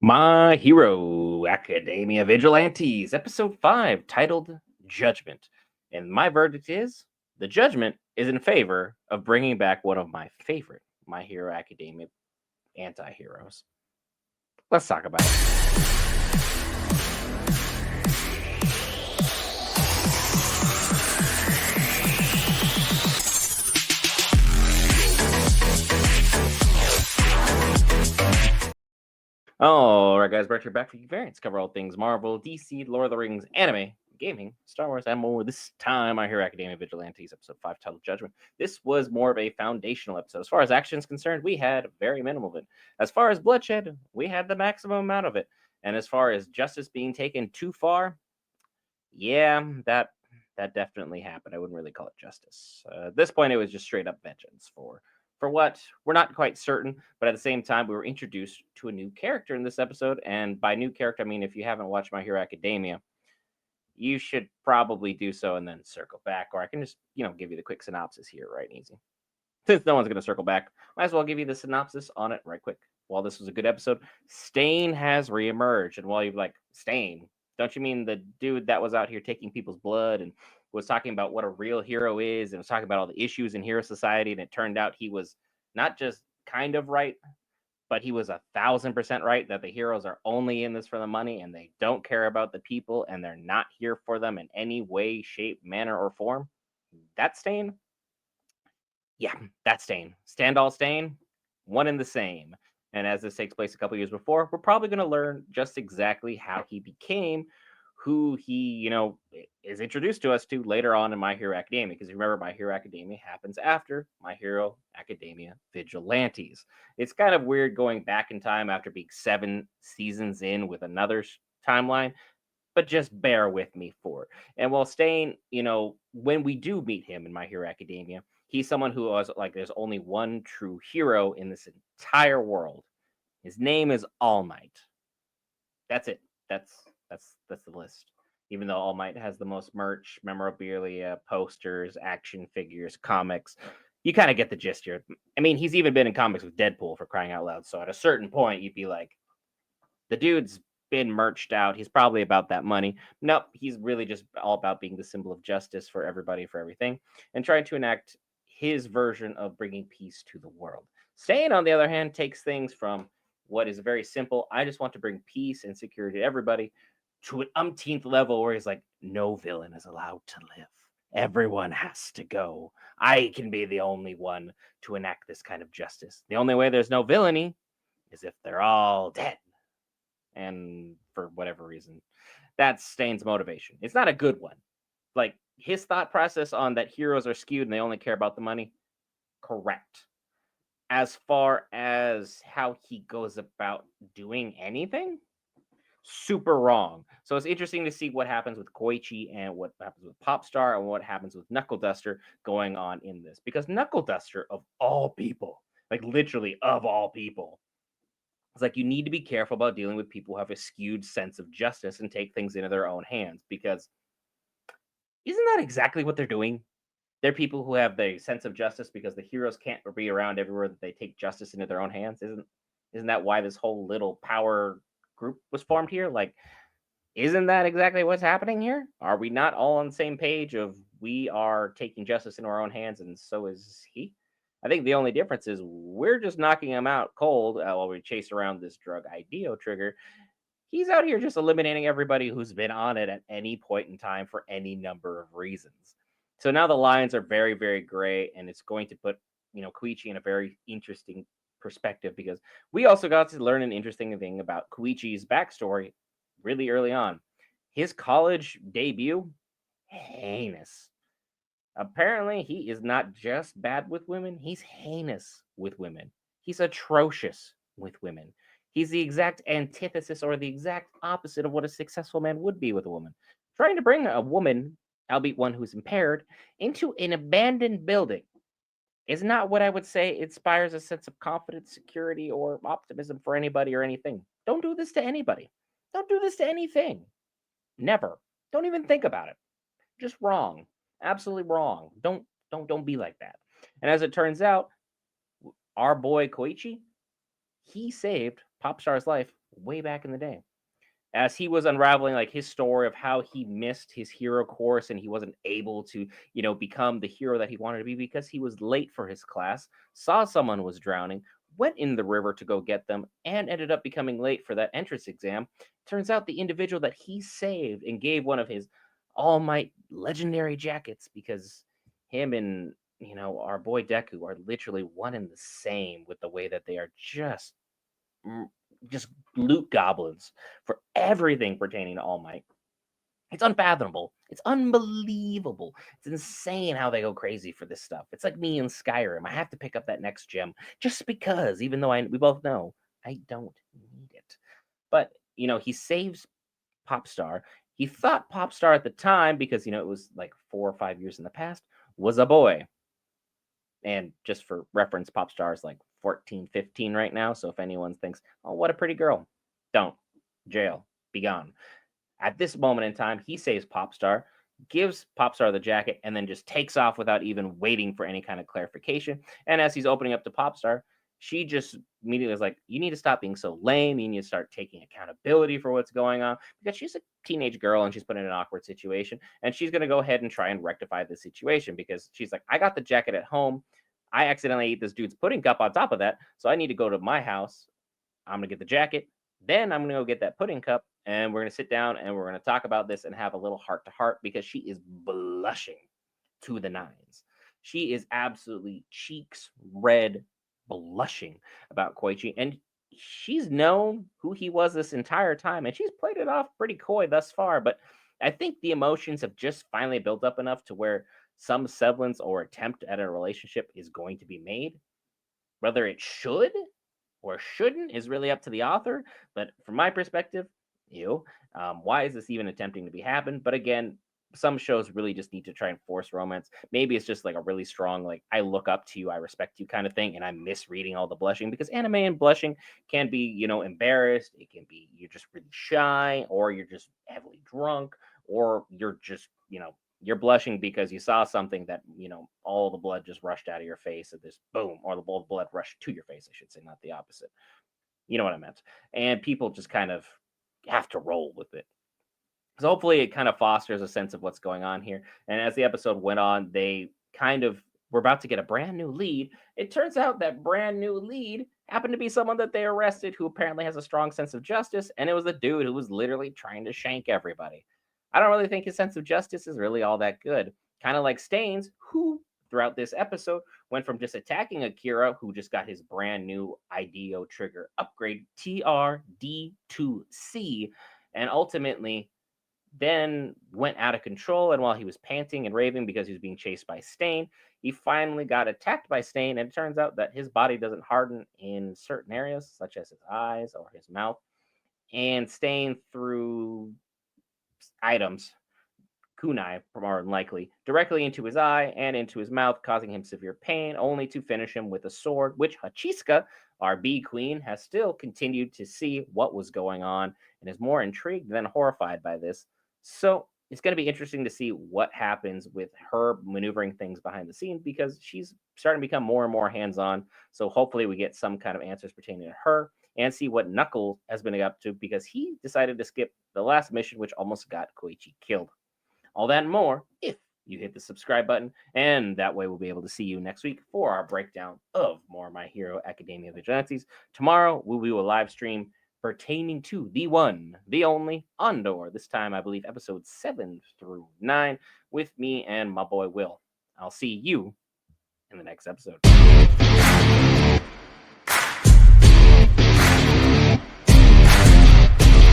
My Hero Academia Vigilantes, Episode 5, titled Judgment. And my verdict is the judgment is in favor of bringing back one of my favorite My Hero Academia anti heroes. Let's talk about it. All right, guys, Brett here back for Geek Variants. Cover all things Marvel, DC, Lord of the Rings, anime, gaming, Star Wars, and more. This time, I hear Academia Vigilantes, episode 5, titled Judgment. This was more of a foundational episode. As far as action is concerned, we had very minimal of it. As far as bloodshed, we had the maximum amount of it. And as far as justice being taken too far, yeah, that definitely happened. I wouldn't really call it justice. At this point, it was just straight up vengeance for what we're not quite certain, but at the same time, we were introduced to a new character in this episode. And by new character, I mean if you haven't watched My Hero Academia, you should probably do so and then circle back. Or I can just give you the quick synopsis here, right? Easy. Since no one's going to circle back, might as well give you the synopsis on it right quick. While this was a good episode, Stain has reemerged. And while you're like, Stain, don't you mean the dude that was out here taking people's blood and was talking about what a real hero is and was talking about all the issues in hero society? And it turned out he was not just kind of right, but he was 1,000% right that the heroes are only in this for the money and they don't care about the people and they're not here for them in any way, shape, manner, or form. That Stain? Yeah, that's Stain. Standall Stain, one and the same. And as this takes place a couple years before, we're probably going to learn just exactly how he became who he, is introduced to us to later on in My Hero Academia. Because remember, My Hero Academia happens after My Hero Academia Vigilantes. It's kind of weird going back in time after being 7 seasons in with another timeline, but just bear with me for it. And while Stain, when we do meet him in My Hero Academia, he's someone who was like, there's only one true hero in this entire world. His name is All Might. That's it. That's the list. Even though All Might has the most merch, memorabilia, posters, action figures, comics, you kind of get the gist here. I mean, he's even been in comics with Deadpool, for crying out loud. So at a certain point, you'd be like, the dude's been merched out. He's probably about that money. Nope, he's really just all about being the symbol of justice for everybody, for everything, and trying to enact his version of bringing peace to the world. Stain, on the other hand, takes things from what is very simple, I just want to bring peace and security to everybody, to an umpteenth level where he's like, no villain is allowed to live. Everyone has to go. I can be the only one to enact this kind of justice. The only way there's no villainy is if they're all dead. And for whatever reason, that's Stain's motivation. It's not a good one. Like, his thought process on that heroes are skewed and they only care about the money, correct. As far as how he goes about doing anything, super wrong. So it's interesting to see what happens with Koichi and what happens with Popstar and what happens with Knuckle Duster going on in this. Because Knuckle Duster, of all people, like literally of all people, it's like you need to be careful about dealing with people who have a skewed sense of justice and take things into their own hands, because isn't that exactly what they're doing? They're people who have the sense of justice because the heroes can't be around everywhere that they take justice into their own hands. Isn't that why this whole little power group was formed here? Like, isn't that exactly what's happening here? Are we not all on the same page of we are taking justice into our own hands and so is he? I think the only difference is we're just knocking him out cold while we chase around this drug IDEO trigger. He's out here just eliminating everybody who's been on it at any point in time for any number of reasons. So now the lines are very, very gray, and it's going to put, Koichi in a very interesting perspective, because we also got to learn an interesting thing about Koichi's backstory really early on. His college debut, heinous. Apparently, he is not just bad with women, he's heinous with women. He's atrocious with women. He's the exact antithesis or the exact opposite of what a successful man would be with a woman. Trying to bring a woman, albeit one who's impaired, into an abandoned building is not what I would say inspires a sense of confidence, security, or optimism for anybody or anything. Don't do this to anybody. Don't do this to anything. Never. Don't even think about it. Just wrong. Absolutely wrong. Don't be like that. And as it turns out, our boy Koichi, he saved Popstar's life way back in the day. As he was unraveling like his story of how he missed his hero course and he wasn't able to, become the hero that he wanted to be because he was late for his class, saw someone was drowning, went in the river to go get them, and ended up becoming late for that entrance exam. Turns out the individual that he saved and gave one of his All Might legendary jackets, because him and our boy Deku are literally one and the same with the way that they are mm, just loot goblins for everything pertaining to All Might. It's unfathomable. It's unbelievable. It's insane how they go crazy for this stuff. It's like me in Skyrim. I have to pick up that next gem just because, even though we both know I don't need it. But he saves Popstar. He thought Popstar at the time, because it was like 4 or 5 years in the past, was a boy. And just for reference, Popstar is like 14, 15 right now. So if anyone thinks, oh, what a pretty girl, don't. Jail. Be gone. At this moment in time, he saves Popstar, gives Popstar the jacket, and then just takes off without even waiting for any kind of clarification. And as he's opening up to Popstar, she just immediately was like, you need to stop being so lame. You need to start taking accountability for what's going on, because she's a teenage girl and she's put in an awkward situation. And she's going to go ahead and try and rectify the situation, because she's like, I got the jacket at home. I accidentally ate this dude's pudding cup on top of that. So I need to go to my house. I'm going to get the jacket. Then I'm going to go get that pudding cup. And we're going to sit down and we're going to talk about this and have a little heart to heart, because she is blushing to the nines. She is absolutely cheeks red, blushing about Koichi. And she's known who he was this entire time. And she's played it off pretty coy thus far. But I think the emotions have just finally built up enough to where some semblance or attempt at a relationship is going to be made. Whether it should or shouldn't is really up to the author. But from my perspective, why is this even attempting to be happen? But again, some shows really just need to try and force romance. Maybe it's just like a really strong, like, I look up to you, I respect you kind of thing, and I'm misreading all the blushing, because anime and blushing can be, embarrassed. It can be you're just really shy, or you're just heavily drunk, or you're just, you're blushing because you saw something that, all the blood just rushed out of your face, and this boom, or the blood rushed to your face, I should say, not the opposite. You know what I meant? And people just kind of have to roll with it. So hopefully it kind of fosters a sense of what's going on here. And as the episode went on, they kind of were about to get a brand new lead. It turns out that brand new lead happened to be someone that they arrested, who apparently has a strong sense of justice. And it was a dude who was literally trying to shank everybody. I don't really think his sense of justice is really all that good. Kind of like Staines, who throughout this episode went from just attacking Akira, who just got his brand new IDEO trigger upgrade, TRD2C, and ultimately then went out of control. And while he was panting and raving because he was being chased by Stain, he finally got attacked by Stain. And it turns out that his body doesn't harden in certain areas, such as his eyes or his mouth. And Stain threw items, kunai more than likely, directly into his eye and into his mouth, causing him severe pain, only to finish him with a sword, which Hachiska, our bee queen, has still continued to see what was going on and is more intrigued than horrified by this. So it's going to be interesting to see what happens with her maneuvering things behind the scenes, because she's starting to become more and more hands-on. So hopefully we get some kind of answers pertaining to her, and see what Knuckles has been up to, because he decided to skip the last mission, which almost got Koichi killed. All that and more if you hit the subscribe button, and that way we'll be able to see you next week for our breakdown of more My Hero Academia Vigilantes. Tomorrow we'll do a live stream pertaining to the one, the only Andor. This time, I believe, episodes 7 through 9 with me and my boy Will. I'll see you in the next episode.